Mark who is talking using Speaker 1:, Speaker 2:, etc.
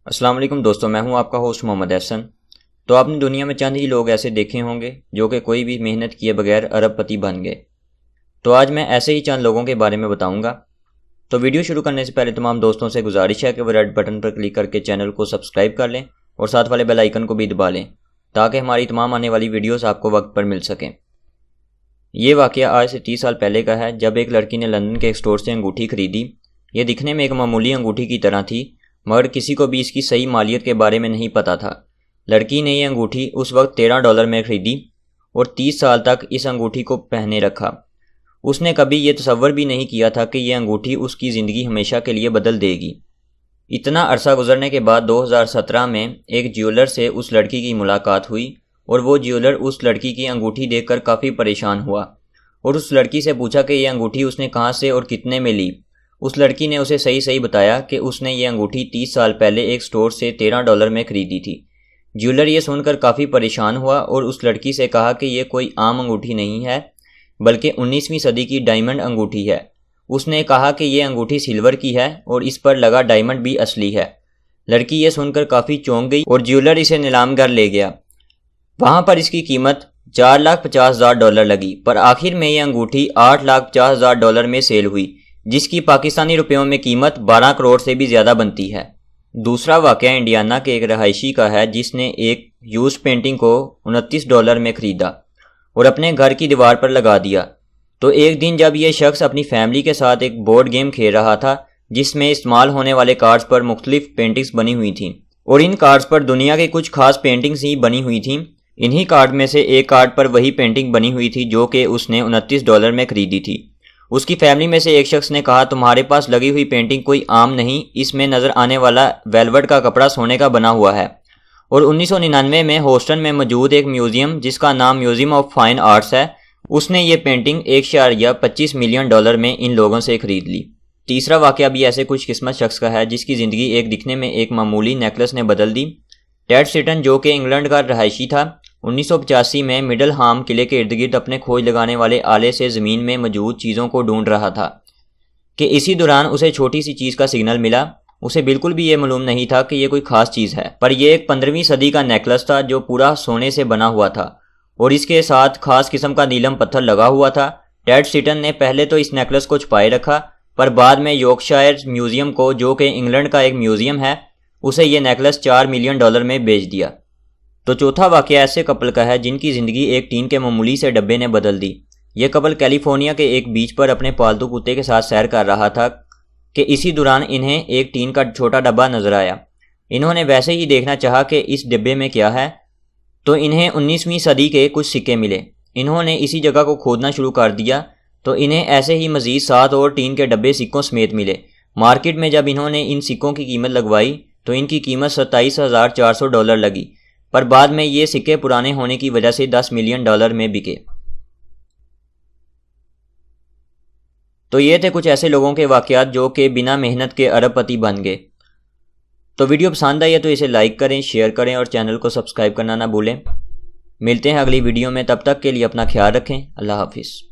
Speaker 1: السلام علیکم دوستو، میں ہوں آپ کا ہوسٹ محمد احسن۔ تو آپ نے دنیا میں چند ہی لوگ ایسے دیکھے ہوں گے جو کہ کوئی بھی محنت کیے بغیر ارب پتی بن گئے۔ تو آج میں ایسے ہی چند لوگوں کے بارے میں بتاؤں گا۔ تو ویڈیو شروع کرنے سے پہلے تمام دوستوں سے گزارش ہے کہ وہ ریڈ بٹن پر کلک کر کے چینل کو سبسکرائب کر لیں اور ساتھ والے بیل آئیکن کو بھی دبا لیں تاکہ ہماری تمام آنے والی ویڈیوز آپ کو وقت پر مل سکیں۔ یہ واقعہ آج سے 30 سال پہلے کا ہے، جب ایک لڑکی نے لندن کے ایک اسٹور سے انگوٹھی خریدی۔ یہ دکھنے میں ایک معمولی انگوٹھی کی طرح تھی، مگر کسی کو بھی اس کی صحیح مالیت کے بارے میں نہیں پتہ تھا۔ لڑکی نے یہ انگوٹھی اس وقت $13 میں خریدی اور 30 سال تک اس انگوٹھی کو پہنے رکھا۔ اس نے کبھی یہ تصور بھی نہیں کیا تھا کہ یہ انگوٹھی اس کی زندگی ہمیشہ کے لیے بدل دے گی۔ اتنا عرصہ گزرنے کے بعد 2017 میں ایک جیولر سے اس لڑکی کی ملاقات ہوئی اور وہ جیولر اس لڑکی کی انگوٹھی دیکھ کر کافی پریشان ہوا اور اس لڑکی سے پوچھا کہ یہ انگوٹھی اس نے کہاں سے اور کتنے میں لی۔ اس لڑکی نے اسے صحیح بتایا کہ اس نے یہ انگوٹھی 30 سال پہلے ایک سٹور سے $13 میں خریدی تھی۔ جیولر یہ سن کر کافی پریشان ہوا اور اس لڑکی سے کہا کہ یہ کوئی عام انگوٹھی نہیں ہے بلکہ 19ویں صدی کی ڈائمنڈ انگوٹھی ہے۔ اس نے کہا کہ یہ انگوٹھی سلور کی ہے اور اس پر لگا ڈائمنڈ بھی اصلی ہے۔ لڑکی یہ سن کر کافی چونک گئی اور جیولر اسے نیلام کر لے گیا۔ وہاں پر اس کی قیمت $4,50,000 لگی، پر آخر میں یہ انگوٹھی $8,50,000 میں سیل ہوئی، جس کی پاکستانی روپیوں میں قیمت 12 کروڑ سے بھی زیادہ بنتی ہے۔ دوسرا واقعہ انڈیانا کے ایک رہائشی کا ہے جس نے ایک یوز پینٹنگ کو $29 میں خریدا اور اپنے گھر کی دیوار پر لگا دیا۔ تو ایک دن جب یہ شخص اپنی فیملی کے ساتھ ایک بورڈ گیم کھیل رہا تھا جس میں استعمال ہونے والے کارڈز پر مختلف پینٹنگز بنی ہوئی تھیں اور ان کارڈز پر دنیا کے کچھ خاص پینٹنگز ہی بنی ہوئی تھیں، انہی کارڈ میں سے ایک کارڈ پر وہی پینٹنگ بنی ہوئی تھی جو کہ اس نے $29 میں خریدی تھی۔ اس کی فیملی میں سے ایک شخص نے کہا، تمہارے پاس لگی ہوئی پینٹنگ کوئی عام نہیں، اس میں نظر آنے والا ویلوٹ کا کپڑا سونے کا بنا ہوا ہے۔ اور 1999 میں ہوسٹن میں موجود ایک میوزیم جس کا نام میوزیم آف فائن آرٹس ہے، اس نے یہ پینٹنگ $1.25 ملین میں ان لوگوں سے خرید لی۔ تیسرا واقعہ بھی ایسے خوش قسمت شخص کا ہے جس کی زندگی ایک دکھنے میں ایک معمولی نیکلس نے بدل دی۔ ٹیڈ سٹن، جو کہ انگلینڈ کا رہائشی تھا، 1985 میں مڈل ہام قلعے کے ارد گرد اپنے کھوج لگانے والے آلے سے زمین میں موجود چیزوں کو ڈھونڈ رہا تھا کہ اسی دوران اسے چھوٹی سی چیز کا سگنل ملا۔ اسے بالکل بھی یہ معلوم نہیں تھا کہ یہ کوئی خاص چیز ہے، پر یہ ایک 15ویں صدی کا نیکلس تھا جو پورا سونے سے بنا ہوا تھا اور اس کے ساتھ خاص قسم کا نیلم پتھر لگا ہوا تھا۔ ٹیڈ سٹن نے پہلے تو اس نیکلس کو چھپائے رکھا، پر بعد میں یارکشائر میوزیم کو، جو کہ انگلینڈ کا ایک میوزیم ہے، اسے یہ نیکلس $4 ملین میں بیچ دیا۔ تو چوتھا واقعہ ایسے کپل کا ہے جن کی زندگی ایک ٹین کے معمولی سے ڈبے نے بدل دی۔ یہ کپل کیلیفورنیا کے ایک بیچ پر اپنے پالتو کتے کے ساتھ سیر کر رہا تھا کہ اسی دوران انہیں ایک ٹین کا چھوٹا ڈبہ نظر آیا۔ انہوں نے ویسے ہی دیکھنا چاہا کہ اس ڈبے میں کیا ہے، تو انہیں 19ویں صدی کے کچھ سکے ملے۔ انہوں نے اسی جگہ کو کھودنا شروع کر دیا تو انہیں ایسے ہی مزید 7 اور ٹین کے ڈبے سکوں سمیت ملے۔ مارکیٹ میں جب انہوں نے ان سکوں کی قیمت لگوائی تو ان کی قیمت $27,400 لگی، پر بعد میں یہ سکے پرانے ہونے کی وجہ سے $10 ملین میں بکے۔ تو یہ تھے کچھ ایسے لوگوں کے واقعات جو کہ بنا محنت کے ارب پتی بن گئے۔ تو ویڈیو پسند آئی ہے تو اسے لائک کریں، شیئر کریں اور چینل کو سبسکرائب کرنا نہ بھولیں۔ ملتے ہیں اگلی ویڈیو میں، تب تک کے لیے اپنا خیال رکھیں۔ اللہ حافظ۔